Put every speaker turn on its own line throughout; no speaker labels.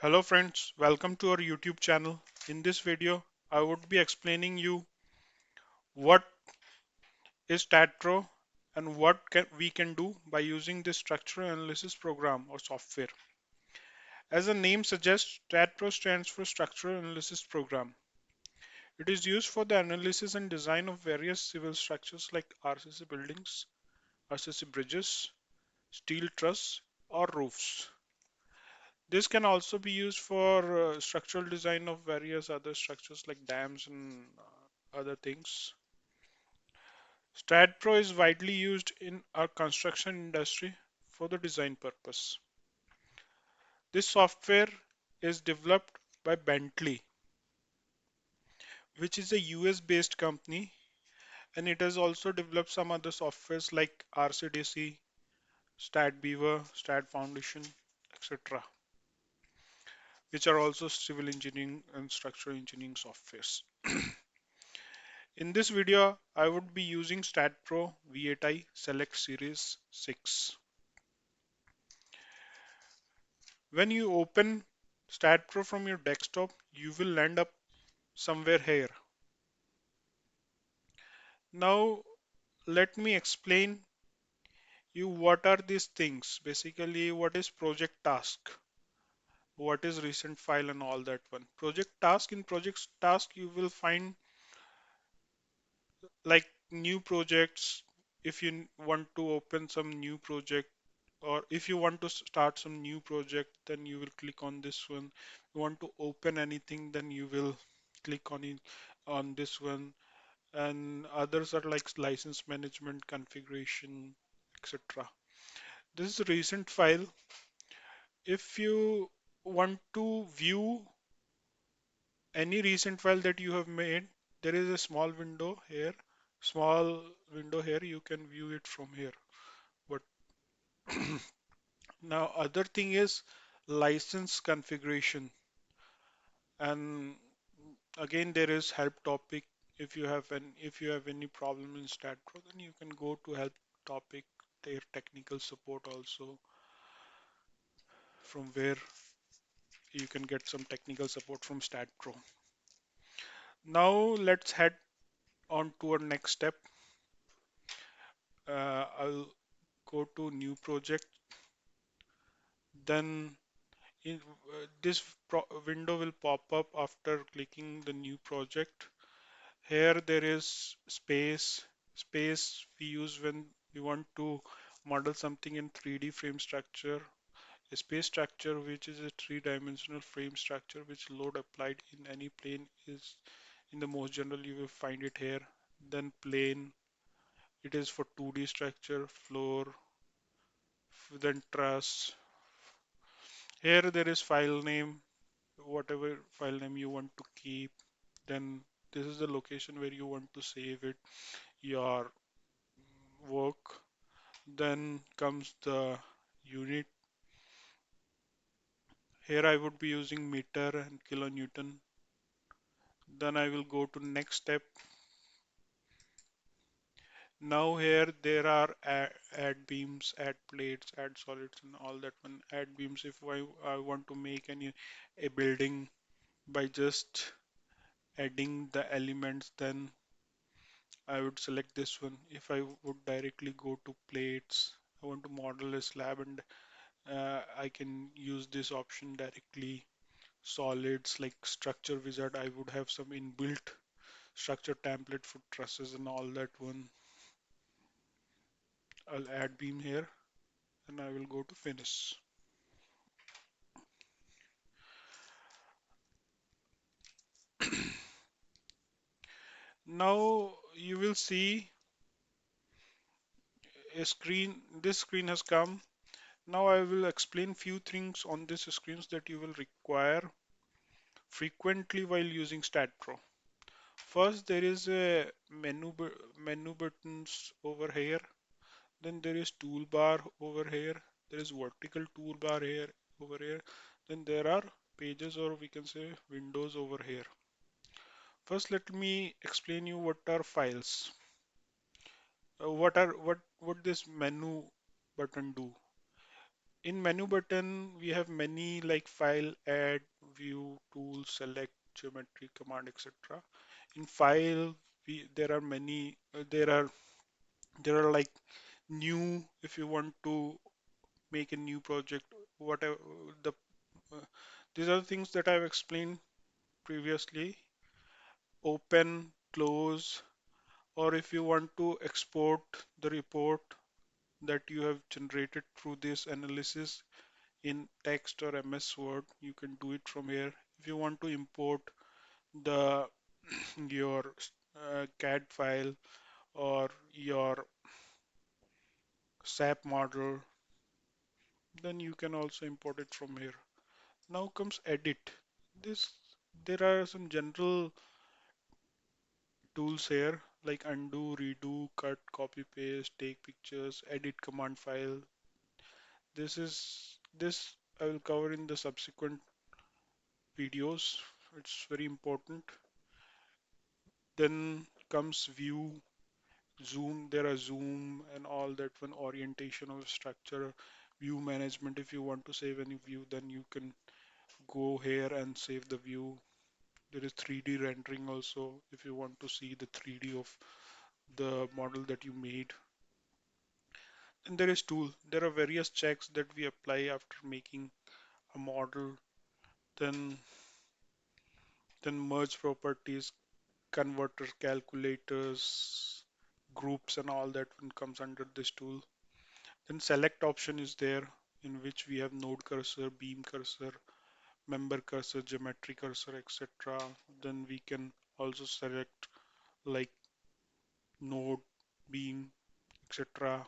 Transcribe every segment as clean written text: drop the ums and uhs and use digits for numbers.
Hello friends, welcome to our YouTube channel. In this video, I would be explaining you what is Staad Pro and we can do by using this structural analysis program or software. As the name suggests, Staad Pro stands for Structural Analysis Program. It is used for the analysis and design of various civil structures like RCC buildings, RCC bridges, steel truss, or roofs. This can also be used for structural design of various other structures like dams and other things. Staad Pro is widely used in our construction industry for the design purpose. This software is developed by Bentley, which is a US based company, and it has also developed some other softwares like RCDC, Staad Beaver, Staad Foundation, etc., which are also civil engineering and structural engineering softwares. In this video, I would be using Staad Pro v8i Select Series 6. When you open Staad Pro from your desktop, you will end up somewhere here. Now, let me explain you what are these things. Basically, what is project task? What is recent file and all that one. Project task, in project task, you will find like new projects. If you want to open some new project, or if you want to start some new project, then you will click on this one. You want to open anything, then you will click on it on this one. And others are like license management, configuration, etc. This is a recent file. If you want to view any recent file that you have made, there is a small window here, you can view it from here. But now other thing is license configuration, and again there is help topic. If you have any problem in Staad Pro, then you can go to help topic, their technical support also, from where you can get some technical support from Staad Pro. Now let's head on to our next step. I'll go to new project. Then this window will pop up after clicking the new project. Here there is space. Space we use when we want to model something in 3D frame structure. A space structure, which is a three-dimensional frame structure which load applied in any plane, is in the most general you will find it here. Then plane, it is for 2D structure, floor, then truss. Here there is file name, whatever file name you want to keep. Then this is the location where you want to save it, your work. Then comes the unit. Here I would be using meter and kilonewton. Then I will go to next step. Now here there are add beams, add plates, add solids and all that one. Add beams, if I want to make a building by just adding the elements, then I would select this one. If I would directly go to plates, I want to model a slab, and I can use this option directly. Solids like structure wizard, I would have some inbuilt structure template for trusses and all that one. I'll add beam here and I will go to finish. Now you will see a screen. This screen has come. Now I will explain few things on this screens that you will require frequently while using Staad Pro. First, there is a menu buttons over here. Then there is toolbar over here. There is vertical toolbar here over here. Then there are pages, or we can say windows over here. First, let me explain you what are files. What this menu button do. In menu button, we have many like file, add, view, tool, select, geometry, command, etc. In file, there are many, there are like new, if you want to make a new project, whatever the, uh, these are the things that I've explained previously. Open, close, or if you want to export the report that you have generated through this analysis in text or MS Word, you can do it from here. If you want to import the your CAD file or your SAP model, then you can also import it from here. Now comes edit. This There are some general tools here like undo, redo, cut, copy, paste, take pictures, edit command file. This I will cover in the subsequent videos. It's very important. Then comes view, zoom. There are zoom and all that one, orientation of structure, view management. If you want to save any view, then you can go here and save the view. There is 3D rendering also if you want to see the 3D of the model that you made. And there is tool. There are various checks that we apply after making a model. Then merge properties, converter calculators, groups and all that one comes under this tool. Then select option is there in which we have node cursor, beam cursor, member cursor, geometry cursor, etc. Then we can also select like node, beam, etc.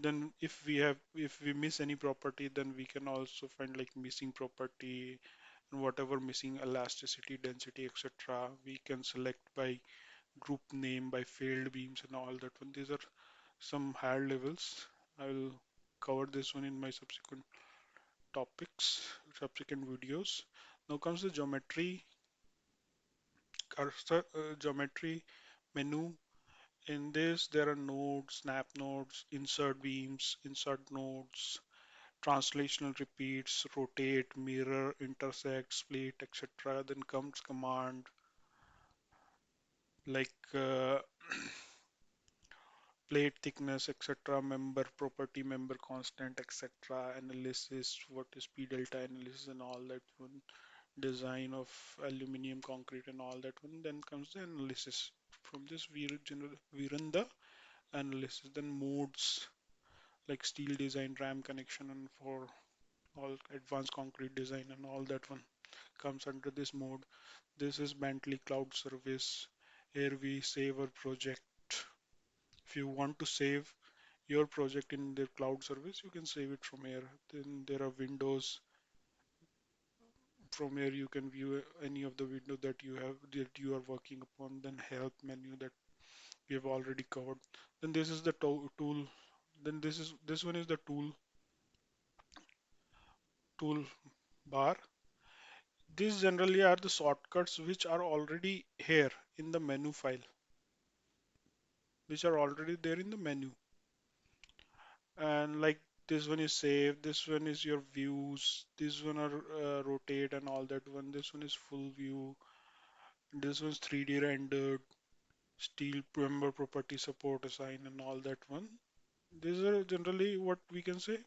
Then if we miss any property, then we can also find like missing property and whatever missing elasticity, density, etc. We can select by group name, by failed beams and all that one. These are some higher levels. I will cover this one in my subsequent topics, subsequent videos. Now comes the geometry cursor, geometry menu. In this, there are nodes, snap nodes, insert beams, insert nodes, translational repeats, rotate, mirror, intersect, split, etc. Then comes command like plate thickness, etc., member property, member constant, etc., analysis, what is P delta analysis and all that one, design of aluminum, concrete and all that one. Then comes the analysis. From this we run the analysis. Then modes like steel design, ram connection, and for all advanced concrete design and all that one comes under this mode. This is Bentley Cloud Service. Here we save our project. If you want to save your project in their cloud service, you can save it from here. Then there are windows. From here you can view any of the window that you are working upon. Then help menu that we have already covered. Then this is the tool. Then this one is the tool bar. These generally are the shortcuts which are already here in the menu file, which are already there in the menu. And like this one is save, this one is your views, this one are rotate and all that one, this one is full view, this one's 3D rendered, steel member property support assign and all that one. These are generally what we can say.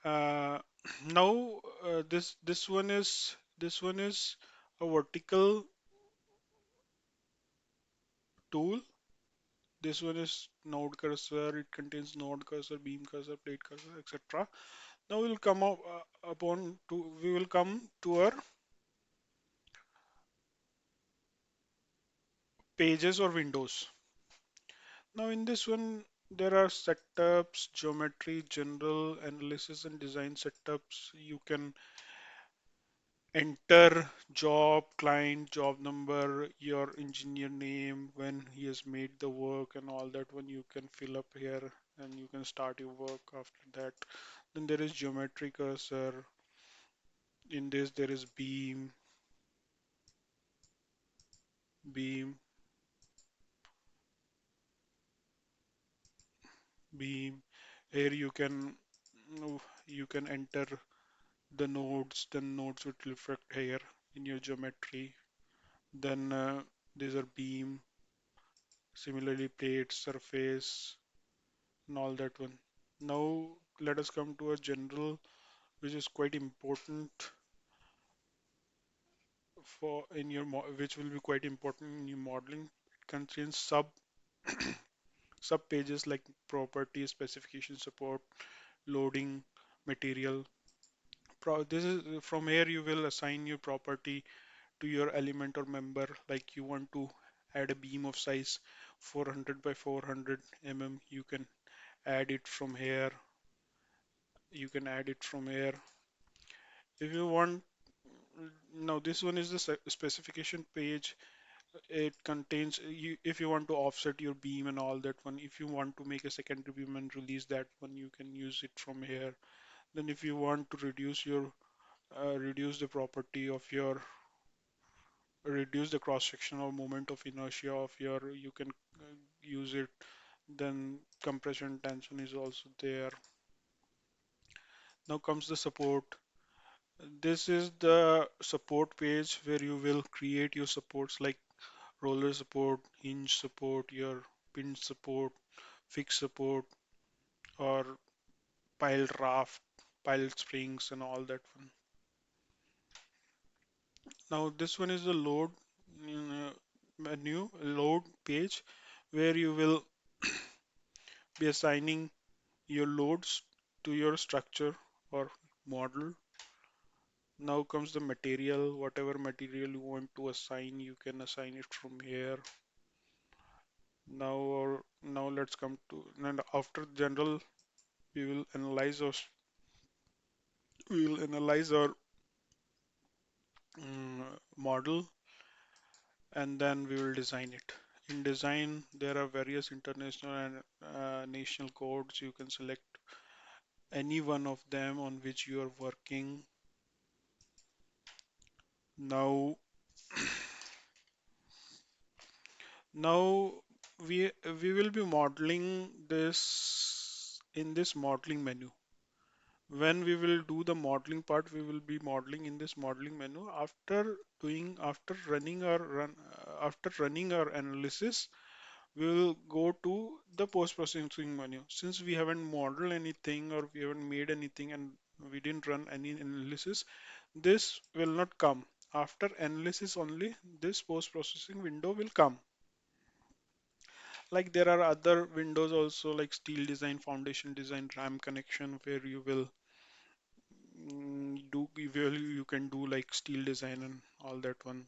uh, Now this one is a vertical tool. This one is node cursor. It contains node cursor, beam cursor, plate cursor, etc. Now we will come to our pages or windows. Now in this one there are setups, geometry, general, analysis and design setups. You can enter job, client, job number, your engineer name, when he has made the work and all that one you can fill up here and you can start your work after that. Then there is geometry cursor. In this there is beam, beam. Here you can enter the nodes, then nodes would reflect here in your geometry. Then these are beam, similarly plate, surface, and all that one. Now let us come to a general, which is quite important for in your which will be quite important in your modeling. It contains sub pages like property, specification, support, loading, material. This is from here you will assign your property to your element or member. Like you want to add a beam of size 400 by 400 mm, you can add it from here. You can add it from here. If you want, now this one is the specification page. It contains you if you want to offset your beam and all that one. If you want to make a secondary beam and release that one, you can use it from here. Then if you want to reduce the property of your reduce the cross sectional moment of inertia of your, you can use it. Then compression tension is also there. Now comes the support. This is the support page where you will create your supports like roller support, hinge support, your pin support, fixed support, or pile raft, pile springs, and all that one. Now this one is the load menu, load page, where you will be assigning your loads to your structure or model. Now comes the material. Whatever material you want to assign, you can assign it from here. Now let's come to, and after general, we will analyze our model, and then we will design it. In design, there are various international and national codes. You can select any one of them on which you are working. Now, now we will be modeling this in this modeling menu. When we will do the modeling part, we will be modeling in this modeling menu. After running our analysis, we will go to the post-processing menu. Since we haven't modeled anything or we haven't made anything and we didn't run any analysis, this will not come. After analysis only, this post-processing window will come. Like there are other windows also like steel design, foundation design, RAM connection, where you will you can do like steel design and all that one.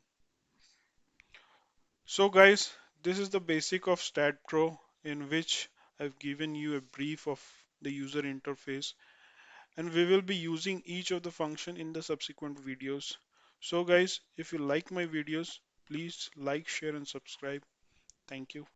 So guys, this is the basic of Staad Pro, in which I've given you a brief of the user interface, and we will be using each of the function in the subsequent videos. So guys, if you like my videos, please like, share and subscribe. Thank you.